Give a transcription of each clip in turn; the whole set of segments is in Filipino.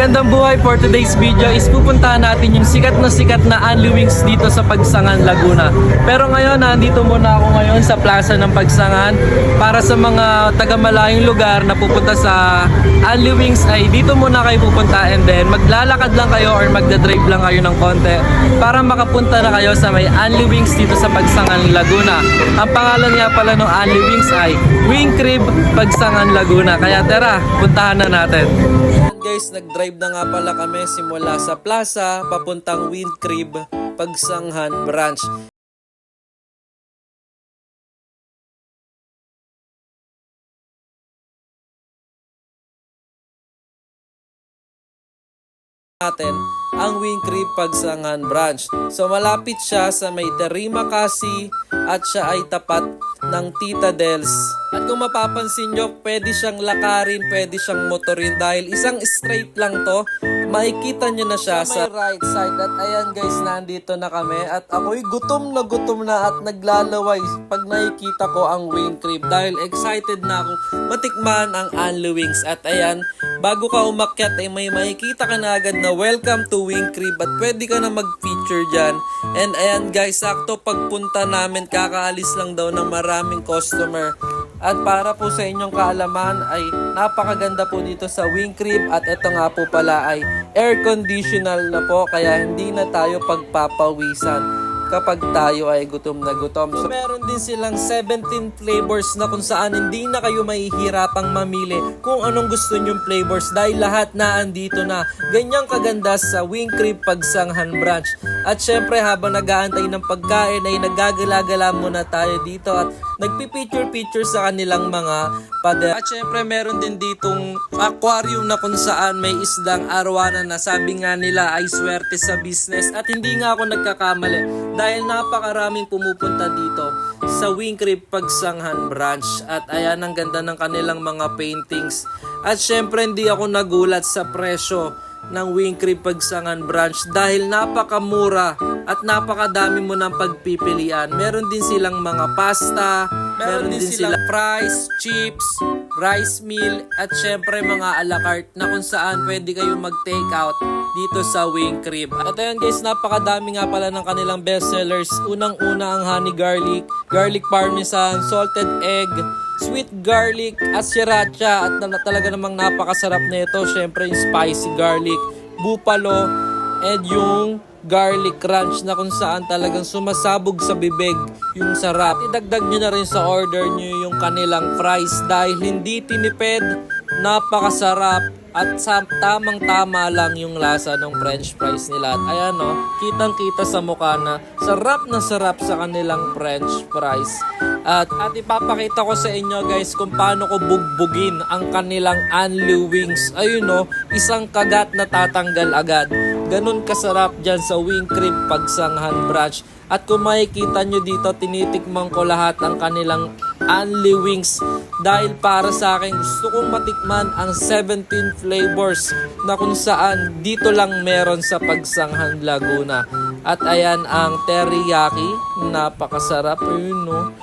Gandang buhay, for today's video is pupuntahan natin yung sikat na Anli Wings dito sa Pagsangan, Laguna. Pero ngayon, nandito muna ako ngayon sa plaza ng Pagsangan. Para sa mga taga-malayong lugar na pupunta sa Anli Wings ay dito muna kayo pupunta, and then maglalakad lang kayo or magdadrive lang kayo ng konti para makapunta na kayo sa may Anli Wings dito sa Pagsangan, Laguna. Ang pangalan nga pala ng Anli Wings ay Wing Crib Pagsangan, Laguna. Kaya tara, puntahan na natin. Guys, nag-drive na nga pala kami simula sa plaza papuntang Wing Crib Pagsangan branch. Natin ang Wing Crib Pagsangan branch. So malapit siya sa may Terima Kasi at siya ay tapat ng Tita Dels. At kung mapapansin nyo, pwede siyang lakarin, pwede siyang motorin dahil isang straight lang to. Makikita nyo na siya sa right side. At ayan guys, nandito na kami at ako'y gutom na at naglalaway pag nakikita ko ang Wing Crib dahil excited na akong matikman ang Anli Wings. At ayan, bago ka umakyat ay may makikita ka na agad na welcome to Wing Crib at pwede ka na mag-feature dyan. And ayan guys, sakto pagpunta namin, kakaalis lang daw ng maraming customer. At para po sa inyong kaalaman ay napakaganda po dito sa Wing Crib at ito nga po pala ay air conditional na po kaya hindi na tayo pagpapawisan kapag tayo ay gutom na gutom. So meron din silang 17 flavors na kung saan hindi na kayo mahihirapang mamili kung anong gusto nyong flavors dahil lahat na andito na. Ganyang kaganda sa Wing Crib Pagsangan branch. At syempre habang nag-aantay ng pagkain ay nagagala-gala muna tayo dito at nagpipicture-picture sa kanilang mga pader. At syempre meron din ditong aquarium na kung saan may isdang arwana na sabi nga nila ay swerte sa business. At hindi nga ako nagkakamali dahil napakaraming pumupunta dito sa Wing Crib Pagsangan branch. At ayan, ang ganda ng kanilang mga paintings. At syempre hindi ako nagulat sa presyo ng Wing Crib Pagsangan branch dahil napakamura at napakadami mo ng pagpipilian. Meron din silang mga pasta, meron din silang fries, chips, rice meal, at syempre mga a la carte na kung saan pwede kayo mag-take out dito sa Wing Crib. At ayan guys, napakadami nga pala ng kanilang bestsellers. Unang-una ang honey garlic, garlic parmesan, salted egg, sweet garlic at sriracha, at talaga namang napakasarap na ito. Syempre yung spicy garlic, buffalo, and yung garlic crunch na kung saan talagang sumasabog sa bibig yung sarap. Idagdag nyo na rin sa order nyo yung kanilang fries dahil hindi tinipid, napakasarap at tamang-tama lang yung lasa ng french fries nila. At ayan o, kitang-kita sa mukha na sarap sa kanilang french fries. At ipapakita ko sa inyo guys kung paano ko bugbugin ang kanilang Anli Wings. Ayun o, isang kagat na tatanggal agad. Ganun kasarap dyan sa Wing Crib Pagsangan branch. At kung makikita nyo dito, tinitikman ko lahat ang kanilang Anli Wings dahil para sa akin gusto kong matikman ang 17 flavors na kung saan dito lang meron sa Pagsangan, Laguna. At ayan ang teriyaki, napakasarap yun no.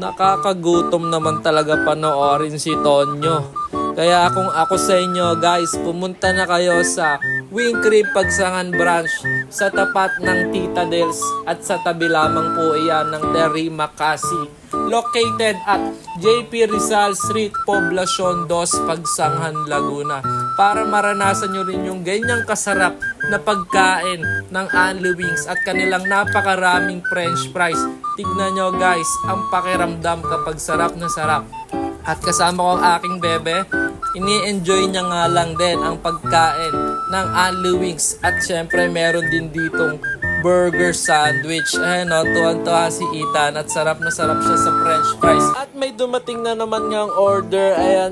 Nakakagutom naman talaga panoorin si Tonyo. Kaya kung ako sa inyo guys, pumunta na kayo sa Wing Crib Pagsangan branch sa tapat ng Tita Dels at sa tabi lamang po iyan ng Terima Kasi. Located at JP Rizal Street, Poblacion 2, Pagsangan, Laguna. Para maranasan nyo rin yung ganyang kasarap na pagkain ng Anli Wings at kanilang napakaraming french fries. Tignan nyo guys, ang pakiramdam kapag sarap na sarap. At kasama ko ang aking bebe, ini-enjoy niya nga lang din ang pagkain ng Anli Wings. At syempre meron din ditong burger sandwich. Ayan o, tuwan-tuwa si Ethan at sarap na sarap siya sa french fries. At may dumating na naman ngang order. Ayan.